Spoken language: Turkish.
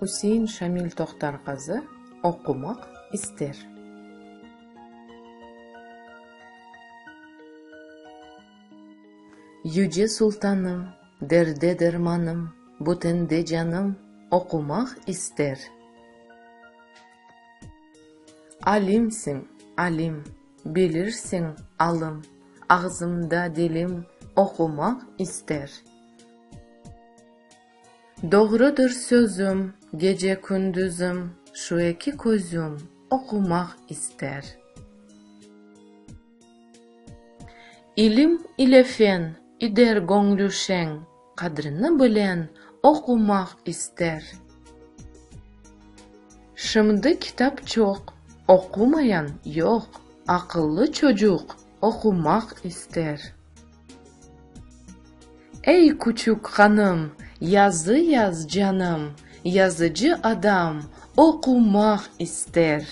Hüseyin Şamil Tohtarkazı okumak ister. Yüce Sultanım, derde dermanım, bu tende canım okumak ister. Alimsin, alim, bilirsin alım, ağzımda dilim okumak ister. Doğrudur sözüm, gece gündüzüm, şu iki gözüm okumak ister. İlim ile fen, ider gönlü şen, kadrini bilen okumak ister. Şimdi kitap çok, okumayan yok, akıllı çocuk okumak ister. Ey küçük hanım, yazı yaz canım, yazıcı adam okumak ister.